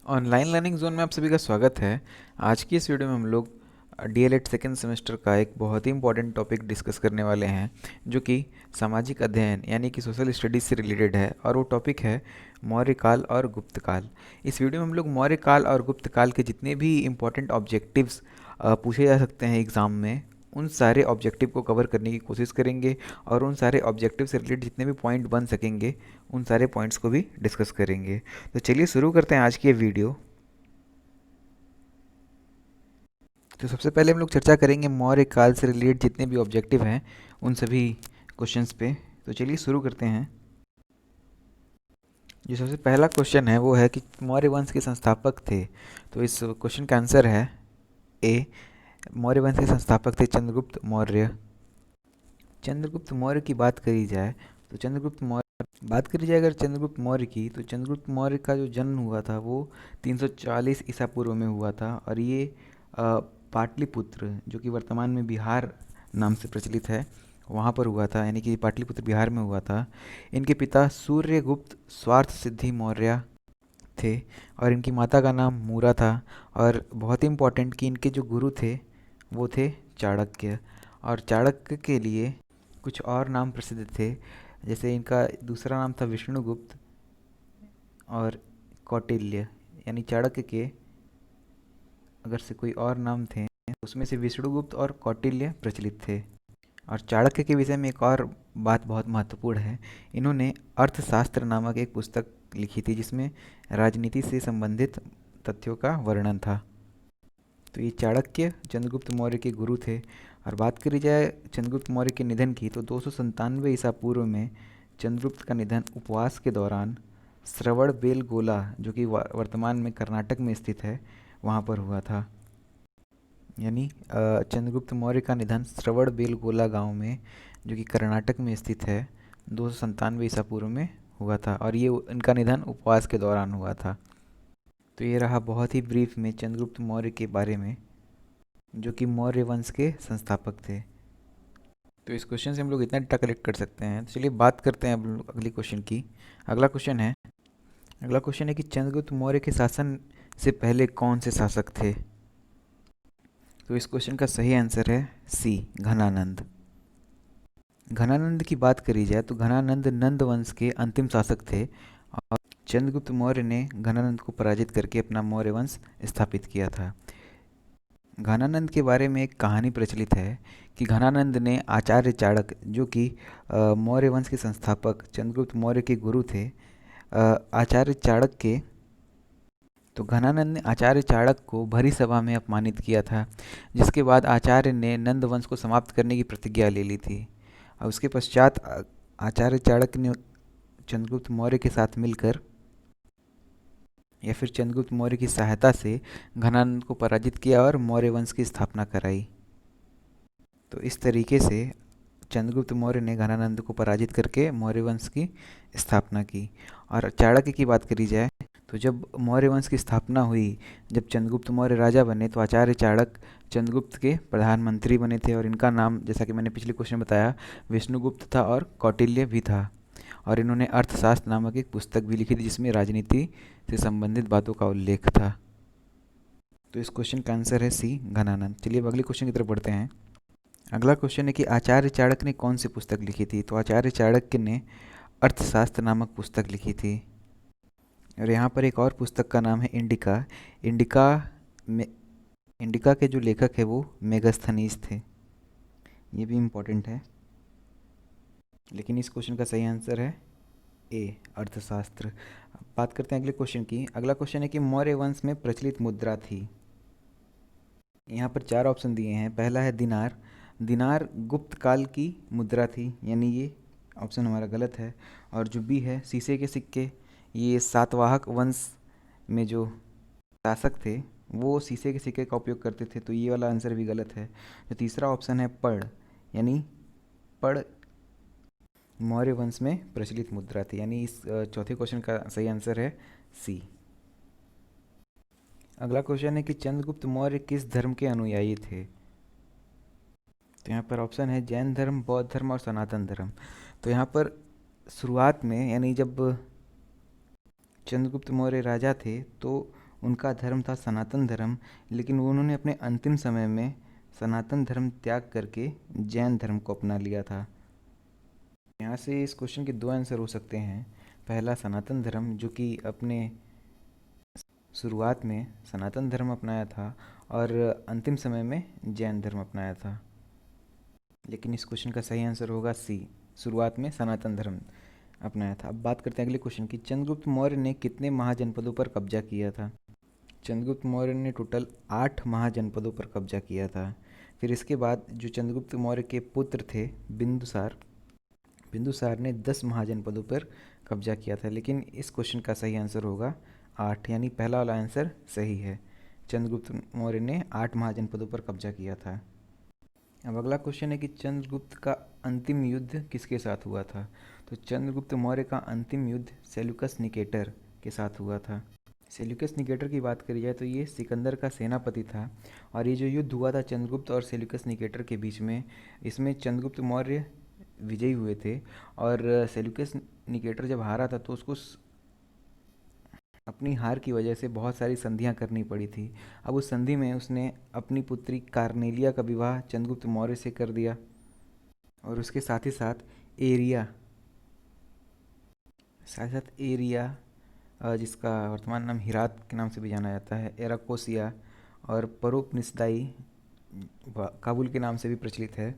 Online learning zone में आप सभी का स्वागत है। आज की इस वीडियो में हम लोग डीएलएड सेकेंड सेमेस्टर का एक बहुत ही इंपॉर्टेंट टॉपिक डिस्कस करने वाले हैं, जो कि सामाजिक अध्ययन यानी कि सोशल स्टडीज़ से रिलेटेड है। और वो टॉपिक है मौर्य काल और गुप्त काल। इस वीडियो में हम लोग मौर्य काल और गुप्त काल के जितने भी इम्पोर्टेंट ऑब्जेक्टिव्स पूछे जा सकते हैं एग्ज़ाम में, उन सारे ऑब्जेक्टिव को कवर करने की कोशिश करेंगे और उन सारे ऑब्जेक्टिव से रिलेटेड जितने भी पॉइंट बन सकेंगे उन सारे पॉइंट्स को भी डिस्कस करेंगे। तो चलिए शुरू करते हैं आज की ये वीडियो। तो सबसे पहले हम लोग चर्चा करेंगे मौर्य काल से रिलेटेड जितने भी ऑब्जेक्टिव हैं उन सभी क्वेश्चंस पे। तो चलिए शुरू करते हैं। जो सबसे पहला क्वेश्चन है वो है कि मौर्य वंश के संस्थापक थे। तो इस क्वेश्चन का आंसर है ए। मौर्य वंश के संस्थापक थे चंद्रगुप्त मौर्य। चंद्रगुप्त मौर्य की बात करी जाए तो अगर चंद्रगुप्त मौर्य की, तो चंद्रगुप्त मौर्य का जो जन्म हुआ था वो 340 ईसा पूर्व में हुआ था। और ये पाटलिपुत्र, जो कि वर्तमान में बिहार नाम से प्रचलित है, वहाँ पर हुआ था, यानी कि पाटलिपुत्र बिहार में हुआ था। इनके पिता सूर्यगुप्त स्वार्थ सिद्धि मौर्य थे और इनकी माता का नाम मूरा था। और बहुत ही इम्पोर्टेंट कि इनके जो गुरु थे वो थे चाणक्य। और चाणक्य के लिए कुछ और नाम प्रसिद्ध थे, जैसे इनका दूसरा नाम था विष्णुगुप्त और कौटिल्य। यानी चाणक्य के अगर से कोई और नाम थे तो उसमें से विष्णुगुप्त और कौटिल्य प्रचलित थे। और चाणक्य के विषय में एक और बात बहुत महत्वपूर्ण है। इन्होंने अर्थशास्त्र नामक एक पुस्तक लिखी थी जिसमें राजनीति से संबंधित तथ्यों का वर्णन था। तो ये चाणक्य चंद्रगुप्त मौर्य के गुरु थे। और बात करी जाए चंद्रगुप्त मौर्य के निधन की, तो 297 ईसा पूर्व में चंद्रगुप्त का निधन उपवास के दौरान श्रवणबेलगोला, जो कि वर्तमान में कर्नाटक में स्थित है, वहाँ पर हुआ था। यानी चंद्रगुप्त मौर्य का निधन श्रवणबेलगोला गांव में, जो कि कर्नाटक में स्थित है, 297 ईसा पूर्व में हुआ था। और ये इनका निधन उपवास के दौरान हुआ था। तो ये रहा बहुत ही ब्रीफ में चंद्रगुप्त मौर्य के बारे में, जो कि मौर्य वंश के संस्थापक थे। तो इस क्वेश्चन से हम लोग इतना डेटा कलेक्ट कर सकते हैं। तो चलिए बात करते हैं अब लोग अगली क्वेश्चन की। अगला क्वेश्चन है अगला क्वेश्चन है कि चंद्रगुप्त मौर्य के शासन से पहले कौन से शासक थे। तो इस क्वेश्चन का सही आंसर है सी, घनानंद। घनानंद की बात करी जाए तो घनानंद नंद वंश के अंतिम शासक थे और चंद्रगुप्त मौर्य ने घनानंद को पराजित करके अपना मौर्य वंश स्थापित किया था। घनानंद के बारे में एक कहानी प्रचलित है कि घनानंद ने आचार्य चाणक्य, जो कि मौर्य वंश के संस्थापक चंद्रगुप्त मौर्य के गुरु थे, आचार्य चाणक्य के, तो घनानंद ने आचार्य चाणक्य को भरी सभा में अपमानित किया था, जिसके बाद आचार्य ने नंद वंश को समाप्त करने की प्रतिज्ञा ले ली थी। और उसके पश्चात आचार्य चाणक्य ने चंद्रगुप्त मौर्य के साथ मिलकर या फिर चंद्रगुप्त मौर्य की सहायता से घनानंद को पराजित किया और मौर्य वंश की स्थापना कराई। तो इस तरीके से चंद्रगुप्त मौर्य ने घनानंद को पराजित करके मौर्य वंश की स्थापना की। और चाणक्य की बात करी जाए तो जब मौर्य वंश की स्थापना हुई, जब चंद्रगुप्त मौर्य राजा बने, तो आचार्य चाणक्य चंद्रगुप्त के प्रधानमंत्री बने थे। और इनका नाम, जैसा कि मैंने पिछले क्वेश्चन में बताया, विष्णुगुप्त था और कौटिल्य भी था। और इन्होंने अर्थशास्त्र नामक एक पुस्तक भी लिखी थी जिसमें राजनीति से संबंधित बातों का उल्लेख था। तो इस क्वेश्चन का आंसर है सी, घनानंद। चलिए अब अगले क्वेश्चन की तरफ बढ़ते हैं। अगला क्वेश्चन है कि आचार्य चाणक्य ने कौन सी पुस्तक लिखी थी। तो आचार्य चाणक्य ने अर्थशास्त्र नामक पुस्तक लिखी थी। और यहाँ पर एक और पुस्तक का नाम है इंडिका। इंडिका में इंडिका के जो लेखक है वो मेगास्थनीज थे। ये भी इम्पोर्टेंट है। लेकिन इस क्वेश्चन का सही आंसर है ए, अर्थशास्त्र। अब बात करते हैं अगले क्वेश्चन की। अगला क्वेश्चन है कि मौर्य वंश में प्रचलित मुद्रा थी। यहाँ पर चार ऑप्शन दिए हैं। पहला है दिनार। दिनार गुप्त काल की मुद्रा थी, यानी ये ऑप्शन हमारा गलत है। और जो बी है शीशे के सिक्के, ये सातवाहक वंश में जो शासक थे वो शीशे के सिक्के का उपयोग करते थे, तो ये वाला आंसर भी गलत है। जो तीसरा ऑप्शन है पढ़, यानी पढ़ मौर्य वंश में प्रचलित मुद्रा थी, यानी इस चौथे क्वेश्चन का सही आंसर है सी। अगला क्वेश्चन है कि चंद्रगुप्त मौर्य किस धर्म के अनुयायी थे। तो यहाँ पर ऑप्शन है जैन धर्म, बौद्ध धर्म और सनातन धर्म। तो यहाँ पर शुरुआत में, यानी जब चंद्रगुप्त मौर्य राजा थे, तो उनका धर्म था सनातन धर्म, लेकिन उन्होंने अपने अंतिम समय में सनातन धर्म त्याग करके जैन धर्म को अपना लिया था। यहाँ से इस क्वेश्चन के दो आंसर हो सकते हैं। पहला सनातन धर्म, जो कि अपने शुरुआत में सनातन धर्म अपनाया था और अंतिम समय में जैन धर्म अपनाया था। लेकिन इस क्वेश्चन का सही आंसर होगा सी, शुरुआत में सनातन धर्म अपनाया था। अब बात करते हैं अगले क्वेश्चन की। चंद्रगुप्त मौर्य ने कितने महाजनपदों पर कब्जा किया था? चंद्रगुप्त मौर्य ने टोटल 8 महाजनपदों पर कब्जा किया था। फिर इसके बाद जो चंद्रगुप्त मौर्य के पुत्र थे बिंदुसार, बिंदुसार ने 10 महाजनपदों पर कब्जा किया था। लेकिन इस क्वेश्चन का सही आंसर होगा 8, यानी पहला वाला आंसर सही है। चंद्रगुप्त मौर्य ने 8 महाजनपदों पर कब्जा किया था। अब अगला क्वेश्चन है कि चंद्रगुप्त का अंतिम युद्ध किसके साथ हुआ था? तो चंद्रगुप्त मौर्य का अंतिम युद्ध सेल्यूकस निकेटर के साथ हुआ था। सेल्यूकस निकेटर की बात करी जाए तो ये सिकंदर का सेनापति था, और ये जो युद्ध हुआ था चंद्रगुप्त और सेल्यूकस निकेटर के बीच में, इसमें चंद्रगुप्त मौर्य विजयी हुए थे। और सेल्यूकस निकेटर जब हारा था तो उसको अपनी हार की वजह से बहुत सारी संधियां करनी पड़ी थी। अब उस संधि में उसने अपनी पुत्री कार्नेलिया का विवाह चंद्रगुप्त मौर्य से कर दिया, और उसके साथ ही साथ एरिया जिसका वर्तमान नाम हिरात के नाम से भी जाना जाता है, एराकोसिया और परोपनिस्दाई काबुल के नाम से भी प्रचलित है,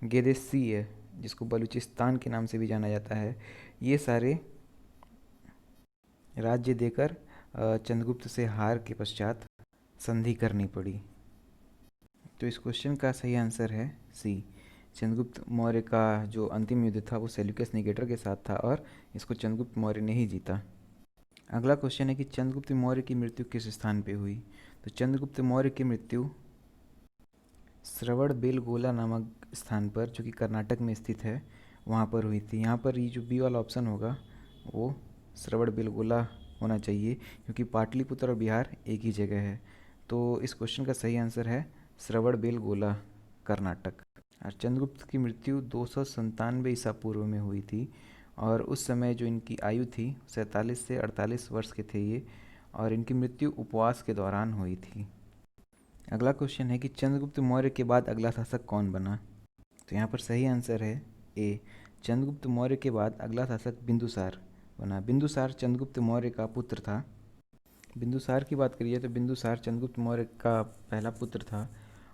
गेदेसिया जिसको बलूचिस्तान के नाम से भी जाना जाता है, ये सारे राज्य देकर चंद्रगुप्त से हार के पश्चात संधि करनी पड़ी। तो इस क्वेश्चन का सही आंसर है सी। चंद्रगुप्त मौर्य का जो अंतिम युद्ध था वो सेल्यूकस निकेटर के साथ था, और इसको चंद्रगुप्त मौर्य ने ही जीता। अगला क्वेश्चन है कि चंद्रगुप्त मौर्य की मृत्यु किस स्थान पे हुई? तो चंद्रगुप्त मौर्य की मृत्यु श्रवणबेलगोला नामक स्थान पर, जो कि कर्नाटक में स्थित है, वहाँ पर हुई थी। यहाँ पर ये जो बी वाला ऑप्शन होगा वो श्रवणबेलगोला होना चाहिए, क्योंकि पाटलिपुत्र और बिहार एक ही जगह है। तो इस क्वेश्चन का सही आंसर है श्रवणबेलगोला, कर्नाटक। और चंद्रगुप्त की मृत्यु 297 ईसा पूर्व में हुई थी, और उस समय जो इनकी आयु थी 47 से 48 वर्ष के थे ये, और इनकी मृत्यु उपवास के दौरान हुई थी। अगला क्वेश्चन है कि चंद्रगुप्त मौर्य के बाद अगला शासक कौन बना? तो यहाँ पर सही आंसर है ए, चंद्रगुप्त मौर्य के बाद अगला शासक बिंदुसार बना। बिंदुसार चंद्रगुप्त मौर्य का पुत्र था। बिंदुसार की बात करिए तो बिंदुसार चंद्रगुप्त मौर्य का पहला पुत्र था,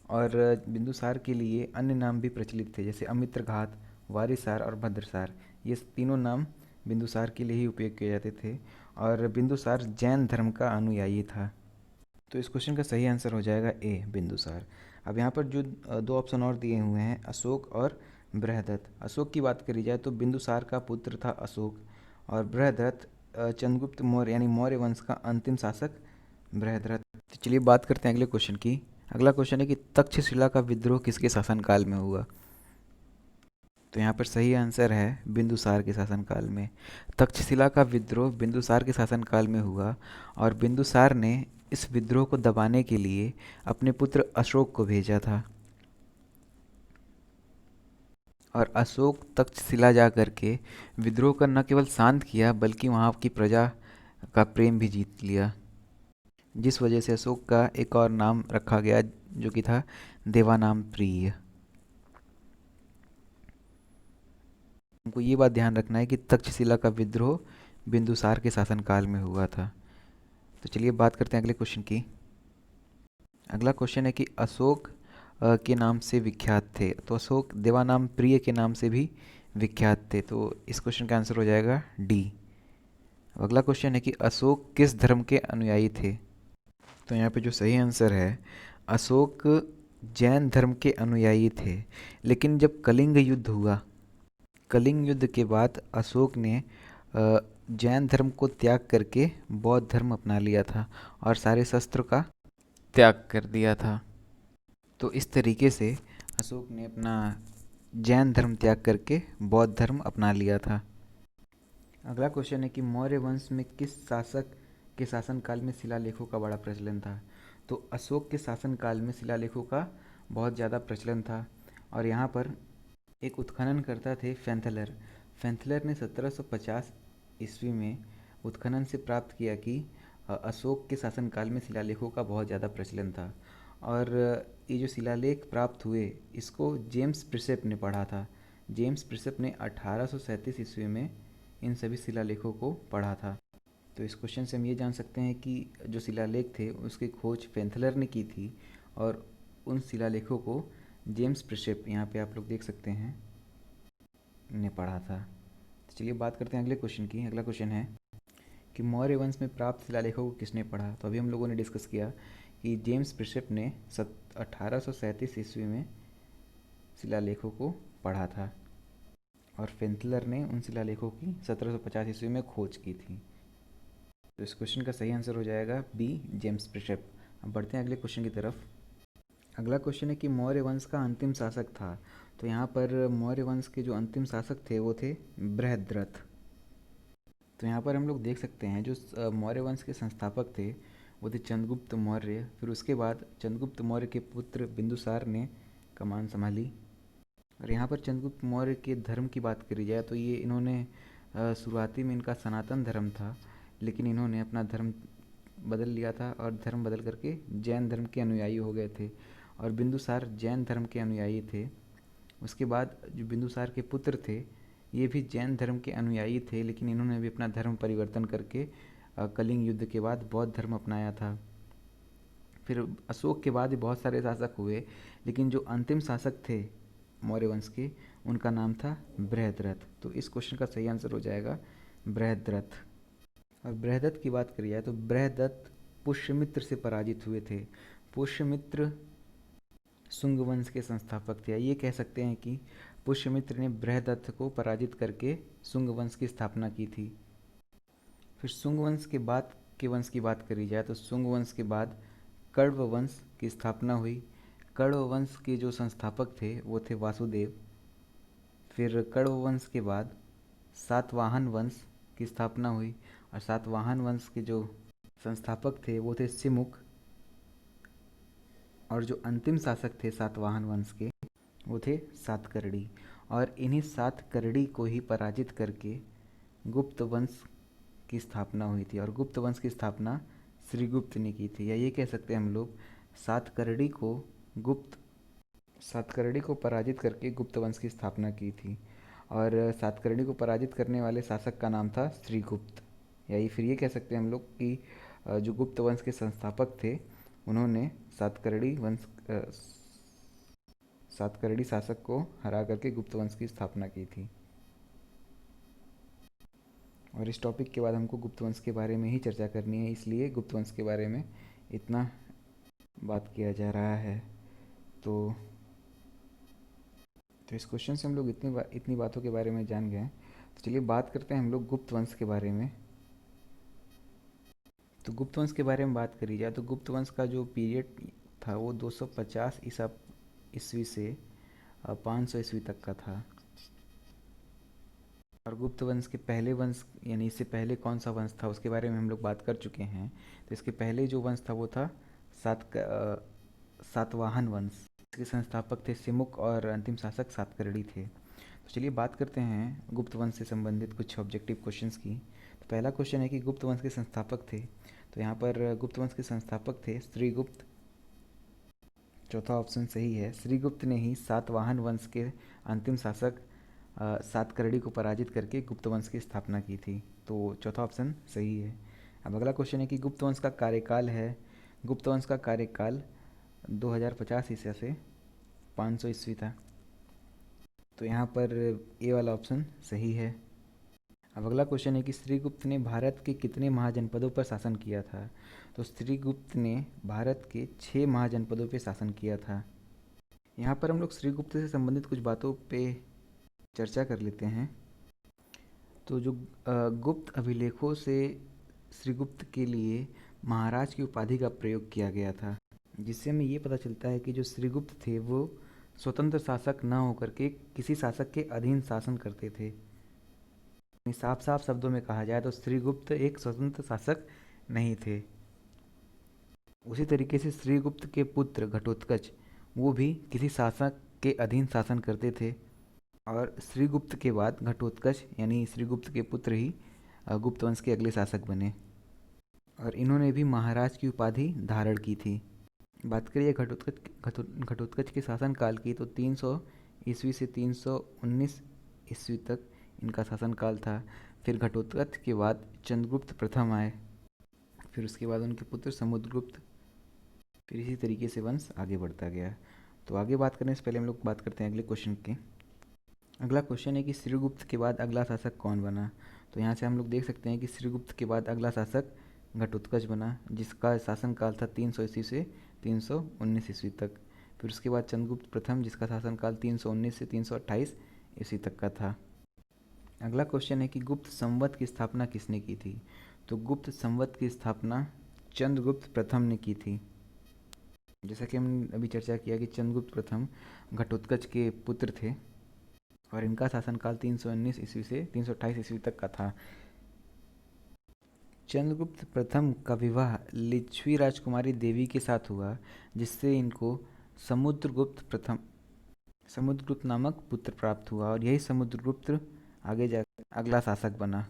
और बिंदुसार के लिए अन्य नाम भी प्रचलित थे, जैसे अमित्रघात, वारिसार और भद्रसार। ये तीनों नाम बिंदुसार के लिए ही उपयोग किए जाते थे, और बिंदुसार जैन धर्म का अनुयायी था। तो इस क्वेश्चन का सही आंसर हो जाएगा ए, बिंदुसार। अब यहाँ पर जो दो ऑप्शन और दिए हुए हैं, अशोक और बृहदत्त। अशोक की बात करी जाए तो बिंदुसार का पुत्र था अशोक, और बृहदत्त चंद्रगुप्त मौर्य यानी मौर्य वंश का अंतिम शासक बृहदत्त। तो चलिए बात करते हैं अगले क्वेश्चन की। अगला क्वेश्चन है कि तक्षशिला का विद्रोह किसके शासनकाल में हुआ? तो यहाँ पर सही आंसर है बिंदुसार के शासनकाल में। तक्षशिला का विद्रोह बिंदुसार के शासनकाल में हुआ, और बिंदुसार ने इस विद्रोह को दबाने के लिए अपने पुत्र अशोक को भेजा था, और अशोक तक्षशिला जा करके विद्रोह को न केवल शांत किया बल्कि वहाँ की प्रजा का प्रेम भी जीत लिया, जिस वजह से अशोक का एक और नाम रखा गया जो कि था देवानाम प्रिय। हमको ये बात ध्यान रखना है कि तक्षशिला का विद्रोह बिंदुसार के शासनकाल में हुआ था। तो चलिए बात करते हैं अगले क्वेश्चन की। अगला क्वेश्चन है कि अशोक के नाम से विख्यात थे। तो अशोक देवानाम प्रिय के नाम से भी विख्यात थे। तो इस क्वेश्चन का आंसर हो जाएगा डी। अगला क्वेश्चन है कि अशोक किस धर्म के अनुयायी थे? तो यहाँ पे जो सही आंसर है, अशोक जैन धर्म के अनुयायी थे। लेकिन जब कलिंग युद्ध हुआ, कलिंग युद्ध के बाद अशोक ने जैन धर्म को त्याग करके बौद्ध धर्म अपना लिया था, और सारे शस्त्र का त्याग कर दिया था। तो इस तरीके से अशोक ने अपना जैन धर्म त्याग करके बौद्ध धर्म अपना लिया था। अगला क्वेश्चन है कि मौर्य वंश में किस शासक के शासनकाल में शिलालेखों का बड़ा प्रचलन था? तो अशोक के शासनकाल में शिलालेखों का बहुत ज़्यादा प्रचलन था, और यहाँ पर एक उत्खनन करता थे फैंथलर। फैंथलर ने 1750 ईस्वी में उत्खनन से प्राप्त किया कि अशोक के शासनकाल में शिलालेखों का बहुत ज़्यादा प्रचलन था। और ये जो शिलालेख प्राप्त हुए इसको जेम्स प्रिसेप ने पढ़ा था। जेम्स प्रिसेप ने 1837 ईस्वी में इन सभी शिलालेखों को पढ़ा था। तो इस क्वेश्चन से हम ये जान सकते हैं कि जो शिलालेख थे उसकी खोज पेंथलर ने की थी और उन शिलालेखों को जेम्स प्रिसेप, यहाँ पे आप लोग देख सकते हैं, ने पढ़ा था। तो चलिए बात करते हैं अगले क्वेश्चन की। अगला क्वेश्चन है कि मौर्य वंश में प्राप्त शिलालेखों को किसने पढ़ा। तो अभी हम लोगों ने डिस्कस किया कि जेम्स प्रिसेप ने 1837 ईस्वी में शिलालेखों को पढ़ा था और फेंथलर ने उन शिलालेखों की 1750 ईस्वी में खोज की थी। तो इस क्वेश्चन का सही आंसर हो जाएगा बी, जेम्स प्रिसेप। अब बढ़ते हैं अगले क्वेश्चन की तरफ। अगला क्वेश्चन है कि मौर्य वंश का अंतिम शासक था। तो यहाँ पर मौर्य वंश के जो अंतिम शासक थे वो थे बृहद्रथ। तो यहाँ पर हम लोग देख सकते हैं जो मौर्य वंश के संस्थापक थे वो थे चंद्रगुप्त मौर्य। फिर उसके बाद चंद्रगुप्त मौर्य के पुत्र बिंदुसार ने कमान संभाली। और यहाँ पर चंद्रगुप्त मौर्य के धर्म की बात करी जाए तो ये इन्होंने शुरुआती में इनका सनातन धर्म था, लेकिन इन्होंने अपना धर्म बदल लिया था और धर्म बदल करके जैन धर्म के अनुयायी हो गए थे। और बिंदुसार जैन धर्म के अनुयायी थे। उसके बाद जो बिंदुसार के पुत्र थे ये भी जैन धर्म के अनुयायी थे, लेकिन इन्होंने भी अपना धर्म परिवर्तन करके कलिंग युद्ध के बाद बौद्ध धर्म अपनाया था। फिर अशोक के बाद भी बहुत सारे शासक हुए, लेकिन जो अंतिम शासक थे मौर्य वंश के उनका नाम था बृहद्रथ। तो इस क्वेश्चन का सही आंसर हो जाएगा बृहद्रथ। और बृहदत्त की बात करी जाए तो बृहदत्त पुष्यमित्र से पराजित हुए थे। पुष्यमित्र शुंग वंश के संस्थापक थे। ये कह सकते हैं कि पुष्यमित्र ने बृहदत्त को पराजित करके शुंग वंश की स्थापना की थी। फिर शुंग वंश के बाद के वंश की बात करी जाए तो शुंग वंश के बाद कण्व वंश की स्थापना हुई। कण्व वंश के जो संस्थापक थे वो थे वासुदेव। फिर कण्व वंश के बाद सातवाहन वंश की स्थापना हुई और सातवाहन वंश के जो संस्थापक थे वो थे सिमुक। और जो अंतिम शासक थे सातवाहन वंश के वो थे सातकर्णी। और इन्हीं सातकर्णी को ही पराजित करके गुप्त वंश की स्थापना हुई थी और गुप्त वंश की स्थापना श्रीगुप्त ने की थी। या ये कह सकते हैं हम लोग सातकर्णी को गुप्त सातकर्णी को पराजित करके गुप्त वंश की स्थापना की थी। और सातकर्णी को पराजित करने वाले शासक का नाम था श्रीगुप्त। या ये फिर ये कह सकते हैं हम लोग कि जो गुप्त वंश के संस्थापक थे उन्होंने सातकर्णी शासक को हरा करके गुप्त वंश की स्थापना की थी। और इस टॉपिक के बाद हमको गुप्त वंश के बारे में ही चर्चा करनी है, इसलिए गुप्त वंश के बारे में इतना बात किया जा रहा है। तो इस क्वेश्चन से हम लोग इतनी बातों के बारे में जान गए। तो चलिए बात करते हैं हम लोग गुप्त वंश के बारे में। तो गुप्त वंश के बारे में बात करी जाए तो गुप्त वंश का जो पीरियड था वो 250 ईस्वी से 500 ईस्वी तक का था। और गुप्त वंश के पहले वंश यानी इससे पहले कौन सा वंश था उसके बारे में हम लोग बात कर चुके हैं। तो इसके पहले जो वंश था वो था सातवाहन वंश। इसके संस्थापक थे सिमुक और अंतिम शासक सातकर्णी थे। तो चलिए बात करते हैं गुप्त वंश से संबंधित कुछ ऑब्जेक्टिव क्वेश्चंस की। तो पहला क्वेश्चन है कि गुप्त वंश के संस्थापक थे। तो यहाँ पर गुप्त वंश के संस्थापक थे श्रीगुप्त। चौथा ऑप्शन सही है, श्रीगुप्त ने ही सातवाहन वंश के अंतिम शासक सातकर्णी को पराजित करके गुप्त वंश की स्थापना की थी। तो चौथा ऑप्शन सही है। अब अगला क्वेश्चन है कि गुप्त वंश का कार्यकाल है। गुप्त वंश का कार्यकाल 2050 ईस्वी से 500 ईस्वी था। तो यहाँ पर ए वाला ऑप्शन सही है। अब अगला क्वेश्चन है कि श्रीगुप्त ने भारत के कितने महाजनपदों पर शासन किया था। तो श्रीगुप्त ने भारत के 6 महाजनपदों पर शासन किया था। यहाँ पर हम लोग श्रीगुप्त से संबंधित कुछ बातों पे चर्चा कर लेते हैं। तो जो गुप्त अभिलेखों से श्रीगुप्त के लिए महाराज की उपाधि का प्रयोग किया गया था, जिससे हमें ये पता चलता है कि जो श्रीगुप्त थे वो स्वतंत्र शासक न होकर के किसी शासक के अधीन शासन करते थे। साफ साफ शब्दों में कहा जाए तो श्रीगुप्त एक स्वतंत्र शासक नहीं थे। उसी तरीके से श्रीगुप्त के पुत्र घटोत्कच वो भी किसी शासक के अधीन शासन करते थे। और श्रीगुप्त के बाद घटोत्कच यानी श्रीगुप्त के पुत्र ही गुप्त वंश के अगले शासक बने। और इन्होंने भी महाराज की उपाधि धारण की थी। बात करिए घटोत्कच के शासनकाल की, तो 300 ईस्वी से 319 ईस्वी तक इनका शासनकाल था। फिर घटोत्कच के बाद चंद्रगुप्त प्रथम आए, फिर उसके बाद उनके पुत्र समुद्रगुप्त, फिर इसी तरीके से वंश आगे बढ़ता गया। तो आगे बात करने से पहले हम लोग बात करते हैं अगले क्वेश्चन की। अगला क्वेश्चन है कि श्रीगुप्त के बाद अगला शासक कौन बना। तो यहाँ से हम लोग देख सकते हैं कि श्रीगुप्त के बाद अगला शासक घटोत्कच बना, जिसका शासनकाल था 300 ईस्वी से 319 ईस्वी तक। फिर उसके बाद चंद्रगुप्त प्रथम, जिसका शासनकाल 319 से 328 ईस्वी तक का था। अगला क्वेश्चन है कि गुप्त संवत की स्थापना किसने की थी। तो गुप्त संवत की स्थापना चंद्रगुप्त प्रथम ने की थी। जैसा कि हम अभी चर्चा किया कि चंद्रगुप्त प्रथम घटोत्कच के पुत्र थे और इनका शासनकाल 319 ईस्वी से 328 ईस्वी तक का था। चंद्रगुप्त प्रथम का विवाह लिच्छवी राजकुमारी देवी के साथ हुआ, जिससे इनको समुद्रगुप्त नामक पुत्र प्राप्त हुआ और यही समुद्रगुप्त आगे जाकर अगला शासक बना।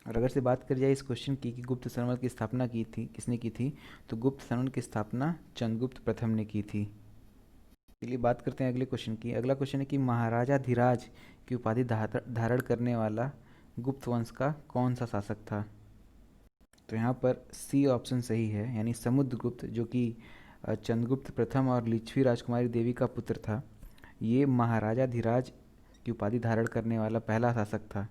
और अगर से बात करी जाए इस क्वेश्चन की कि गुप्त संवत की स्थापना की थी किसने की थी, तो गुप्त संवत की स्थापना चंद्रगुप्त प्रथम ने की थी। चलिए बात करते हैं अगले क्वेश्चन की। अगला क्वेश्चन है कि महाराजा धीराज की उपाधि धारण करने वाला गुप्त वंश का कौन सा शासक था। तो यहाँ पर सी ऑप्शन सही है, यानी समुद्रगुप्त, जो कि चंद्रगुप्त प्रथम और लिच्छवी राजकुमारी देवी का पुत्र था। ये महाराजा धीराज की उपाधि धारण करने वाला पहला शासक था।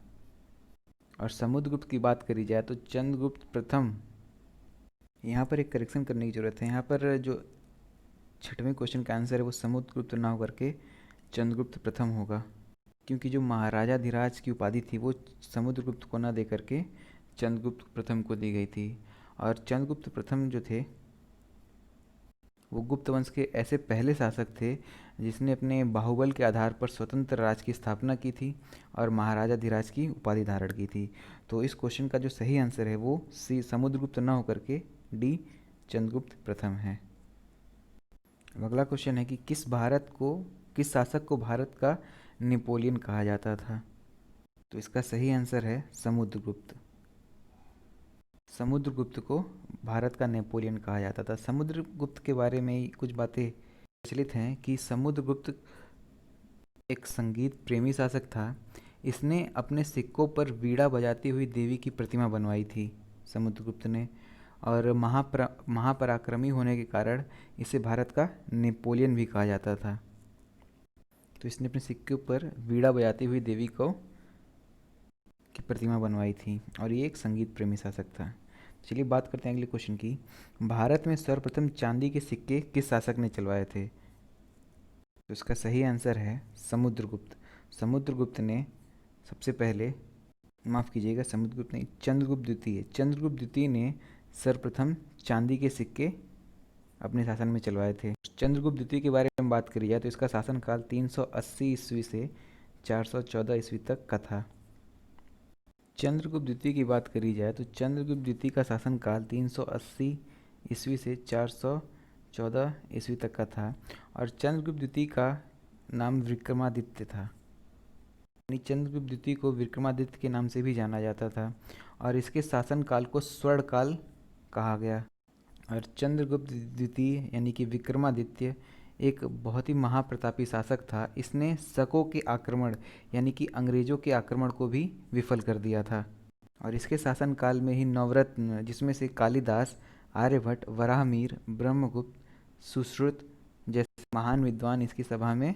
और समुद्रगुप्त की बात करी जाए तो चंद्रगुप्त प्रथम, यहाँ पर एक करेक्शन करने की ज़रूरत है। यहाँ पर जो छठवें क्वेश्चन का आंसर है वो समुद्रगुप्त ना होकर के चंद्रगुप्त प्रथम होगा, क्योंकि जो महाराजा धीराज की उपाधि थी वो समुद्रगुप्त को ना दे करके चंद्रगुप्त प्रथम को दी गई थी। और चंद्रगुप्त प्रथम जो थे वो गुप्त वंश के ऐसे पहले शासक थे जिसने अपने बाहुबल के आधार पर स्वतंत्र राज्य की स्थापना की थी और महाराजा धीराज की उपाधि धारण की थी। तो इस क्वेश्चन का जो सही आंसर है वो सी समुद्रगुप्त न होकर के डी चंद्रगुप्त प्रथम है। अब अगला क्वेश्चन है कि किस शासक को भारत का नेपोलियन कहा जाता था। तो इसका सही आंसर है समुद्रगुप्त। समुद्रगुप्त को भारत का नेपोलियन कहा जाता था। समुद्रगुप्त के बारे में कुछ बातें प्रचलित हैं कि समुद्रगुप्त एक संगीत प्रेमी शासक था। इसने अपने सिक्कों पर वीणा बजाती हुई देवी की प्रतिमा बनवाई थी समुद्रगुप्त ने, और महापराक्रमी होने के कारण इसे भारत का नेपोलियन भी कहा जाता था। तो इसने अपने सिक्कों पर वीणा बजाती हुई देवी की प्रतिमा बनवाई थी और ये एक संगीत प्रेमी शासक था। चलिए बात करते हैं अगले क्वेश्चन की। भारत में सर्वप्रथम चांदी के सिक्के किस शासक ने चलवाए थे। तो इसका सही आंसर है समुद्रगुप्त। समुद्रगुप्त ने सबसे पहले, माफ़ कीजिएगा, समुद्रगुप्त नहीं, चंद्रगुप्त द्वितीय ने सर्वप्रथम चांदी के सिक्के अपने शासन में चलवाए थे। चंद्रगुप्त द्वितीय के बारे में बात करी जाए तो इसका शासनकाल 380 ईस्वी से 414 ईस्वी तक का था। चंद्रगुप्त द्वितीय की बात करी जाए तो चंद्रगुप्त द्वितीय का शासनकाल 380 ईस्वी से 414 ईस्वी तक का था और चंद्रगुप्त द्वितीय का नाम विक्रमादित्य था, यानी चंद्रगुप्त द्वितीय को विक्रमादित्य के नाम से भी जाना जाता था और इसके शासनकाल को स्वर्णकाल कहा गया। और चंद्रगुप्त द्वितीय यानी कि विक्रमादित्य एक बहुत ही महाप्रतापी शासक था। इसने शकों के आक्रमण यानी कि अंग्रेजों के आक्रमण को भी विफल कर दिया था और इसके शासनकाल में ही नवरत्न, जिसमें से कालिदास, आर्यभट्ट, वराहमिहिर, ब्रह्मगुप्त, सुश्रुत जैसे महान विद्वान इसकी सभा में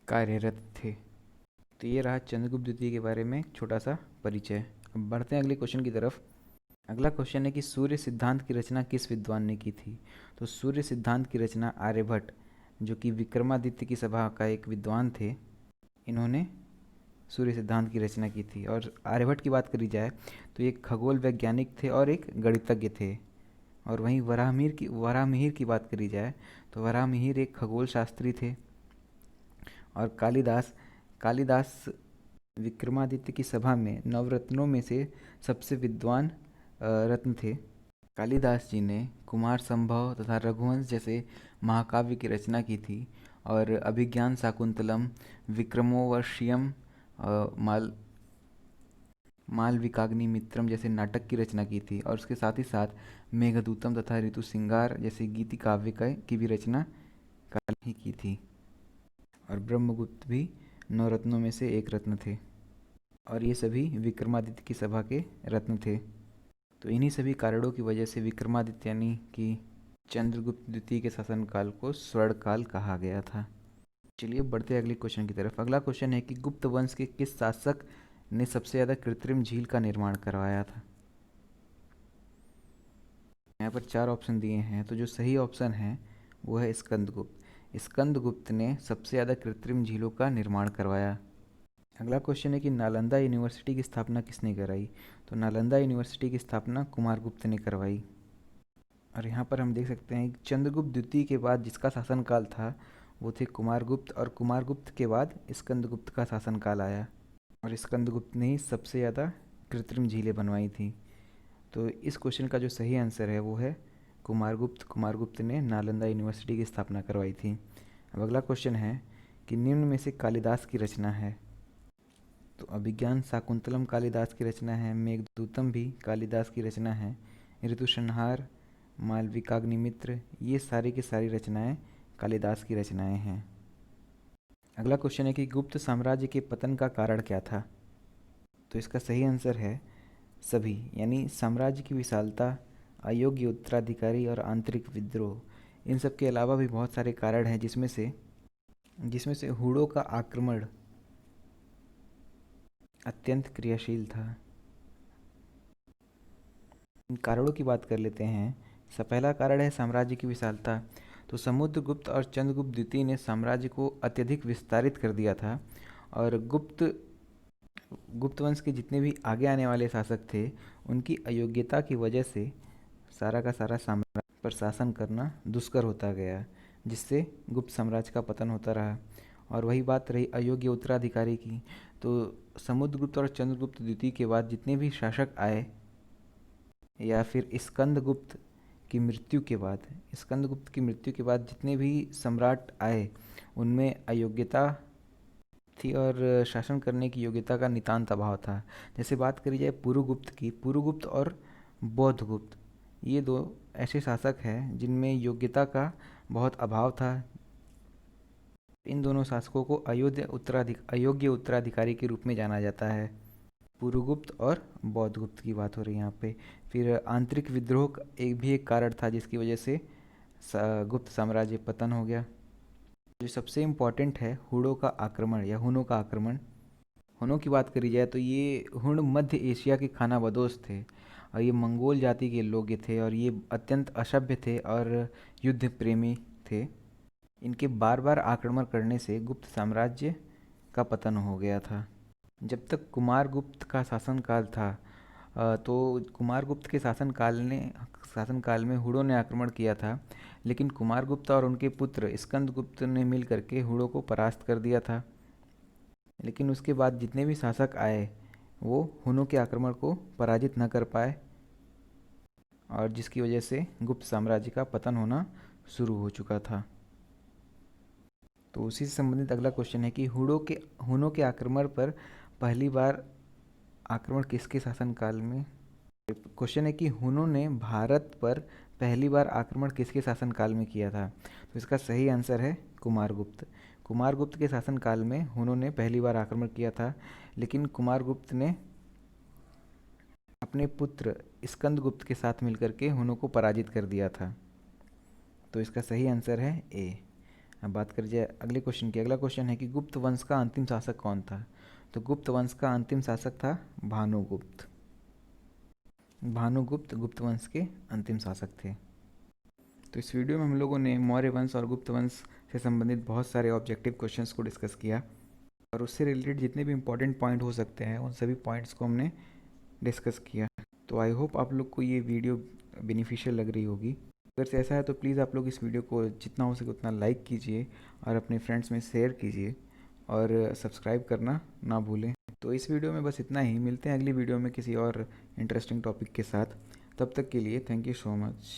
कार्यरत थे। तो ये रहा चंद्रगुप्त द्वितीय के बारे में छोटा सा परिचय। अब बढ़ते हैं अगले क्वेश्चन की तरफ। अगला क्वेश्चन है कि सूर्य सिद्धांत की रचना किस विद्वान ने की थी। तो सूर्य सिद्धांत की रचना आर्यभट्ट, जो कि विक्रमादित्य की सभा का एक विद्वान थे, इन्होंने सूर्य सिद्धांत की रचना की थी। और आर्यभट्ट की बात करी जाए तो एक खगोल वैज्ञानिक थे और एक गणितज्ञ थे। और वहीं वराहमिहिर की बात करी जाए तो वराहमिहिर एक खगोल शास्त्री थे। और कालिदास विक्रमादित्य की सभा में नवरत्नों में से सबसे विद्वान रत्न थे। कालिदास जी ने कुमार संभव तथा रघुवंश जैसे महाकाव्य की रचना की थी और अभिज्ञान शाकुंतलम, विक्रमोर्वशीयम, मालविकाग्निमित्रम जैसे नाटक की रचना की थी, और उसके साथ ही साथ मेघदूतम तथा ऋतुसिंगार जैसे गीति काव्य की भी रचना काल ही की थी। और ब्रह्मगुप्त भी नवरत्नों में से एक रत्न थे, और ये सभी विक्रमादित्य की सभा के रत्न थे। तो इन्हीं सभी कारणों की वजह से विक्रमादित्य यानी कि चंद्रगुप्त द्वितीय के शासनकाल को स्वर्णकाल कहा गया था। चलिए बढ़ते हैं अगले क्वेश्चन की तरफ। अगला क्वेश्चन है कि गुप्त वंश के किस शासक ने सबसे ज़्यादा कृत्रिम झील का निर्माण करवाया था। यहाँ पर 4 ऑप्शन दिए हैं, तो जो सही ऑप्शन है वो है स्कंदगुप्त। स्कंदगुप्त ने सबसे ज़्यादा कृत्रिम झीलों का निर्माण करवाया। अगला क्वेश्चन है कि नालंदा यूनिवर्सिटी की स्थापना किसने कराई। तो नालंदा यूनिवर्सिटी की स्थापना कुमारगुप्त ने करवाई। और यहाँ पर हम देख सकते हैं कि चंद्रगुप्त द्वितीय के बाद जिसका शासनकाल था वो थे कुमारगुप्त, और कुमारगुप्त के बाद स्कंदगुप्त का शासनकाल आया, और स्कंदगुप्त ने ही सबसे ज़्यादा कृत्रिम झीलें बनवाई थी। तो इस क्वेश्चन का जो सही आंसर है वो है कुमारगुप्त। कुमारगुप्त ने नालंदा यूनिवर्सिटी की स्थापना करवाई थी। अब अगला क्वेश्चन है कि निम्न में से कालिदास की रचना है। तो अभिज्ञान शाकुंतलम कालिदास की रचना है, मेघदूतम भी कालिदास की रचना है, ऋतुसंहार, मालविकाग्निमित्र, ये सारी की सारी रचनाएं कालिदास की रचनाएं हैं। अगला क्वेश्चन है कि गुप्त साम्राज्य के पतन का कारण क्या था। तो इसका सही आंसर है सभी, यानी साम्राज्य की विशालता, अयोग्य उत्तराधिकारी और आंतरिक विद्रोह। इन सब के अलावा भी बहुत सारे कारण हैं, जिसमें से हूणों का आक्रमण अत्यंत क्रियाशील था। इन कारणों की बात कर लेते हैं। पहला कारण है साम्राज्य की विशालता। तो समुद्रगुप्त और चंद्रगुप्त द्वितीय ने साम्राज्य को अत्यधिक विस्तारित कर दिया था, और गुप्त वंश के जितने भी आगे आने वाले शासक थे उनकी अयोग्यता की वजह से सारा का सारा साम्राज्य पर शासन करना दुष्कर होता गया, जिससे गुप्त साम्राज्य का पतन होता रहा। और वही बात रही अयोग्य उत्तराधिकारी की, तो समुद्रगुप्त और चंद्रगुप्त द्वितीय के बाद जितने भी शासक आए, या फिर स्कंदगुप्त की मृत्यु के बाद जितने भी सम्राट आए उनमें अयोग्यता थी और शासन करने की योग्यता का नितांत अभाव था। जैसे बात करी जाए पुरुगुप्त की, पुरुगुप्त और बौद्धगुप्त, ये दो ऐसे शासक हैं जिनमें योग्यता का बहुत अभाव था। इन दोनों शासकों को अयोग्य उत्तराधिकारी के रूप में जाना जाता है। पुरुगुप्त और बौद्धगुप्त की बात हो रही है यहाँ पे। फिर आंतरिक विद्रोह एक कारण था जिसकी वजह से गुप्त साम्राज्य पतन हो गया। जो सबसे इम्पॉर्टेंट है हुणों का आक्रमण या हुनों का आक्रमण। हुनों की बात करी जाए तो ये हुण मध्य एशिया के खानाबदोश थे, और ये मंगोल जाति के लोग थे, और ये अत्यंत असभ्य थे और युद्ध प्रेमी थे। इनके बार बार आक्रमण करने से गुप्त साम्राज्य का पतन हो गया था। जब तक कुमारगुप्त का शासनकाल था, तो कुमारगुप्त के शासनकाल में हुणों ने आक्रमण किया था, लेकिन कुमारगुप्त और उनके पुत्र स्कंदगुप्त ने मिल करके हुणों को परास्त कर दिया था। लेकिन उसके बाद जितने भी शासक आए वो हुणों के आक्रमण को पराजित न कर पाए, और जिसकी वजह से गुप्त साम्राज्य का पतन होना शुरू हो चुका था। तो उसी से संबंधित अगला क्वेश्चन है कि हुणों के आक्रमण पर पहली बार आक्रमण किसके शासनकाल में। क्वेश्चन है कि हुनों ने भारत पर पहली बार आक्रमण किसके शासनकाल में किया था। तो इसका सही आंसर है कुमारगुप्त। कुमारगुप्त के शासनकाल में हुनों ने पहली बार आक्रमण किया था, लेकिन कुमारगुप्त ने अपने पुत्र स्कंदगुप्त के साथ मिलकर के हुनों को पराजित कर दिया था। तो इसका सही आंसर है ए। अब बात कर जाए अगले क्वेश्चन की। अगला क्वेश्चन है कि गुप्त वंश का अंतिम शासक कौन था। तो गुप्त वंश का अंतिम शासक था भानुगुप्त। भानुगुप्त गुप्त वंश के अंतिम शासक थे। तो इस वीडियो में हम लोगों ने मौर्य वंश और गुप्त वंश से संबंधित बहुत सारे ऑब्जेक्टिव क्वेश्चंस को डिस्कस किया, और उससे रिलेटेड जितने भी इंपॉर्टेंट पॉइंट हो सकते हैं उन सभी पॉइंट्स को हमने डिस्कस किया। तो आई होप आप लोग को ये वीडियो बेनिफिशियल लग रही होगी। अगर से ऐसा है तो प्लीज़ आप लोग इस वीडियो को जितना हो सके उतना लाइक कीजिए और अपने फ्रेंड्स में शेयर कीजिए, और सब्सक्राइब करना ना भूलें। तो इस वीडियो में बस इतना ही। मिलते हैं अगली वीडियो में किसी और इंटरेस्टिंग टॉपिक के साथ। तब तक के लिए थैंक यू सो मच।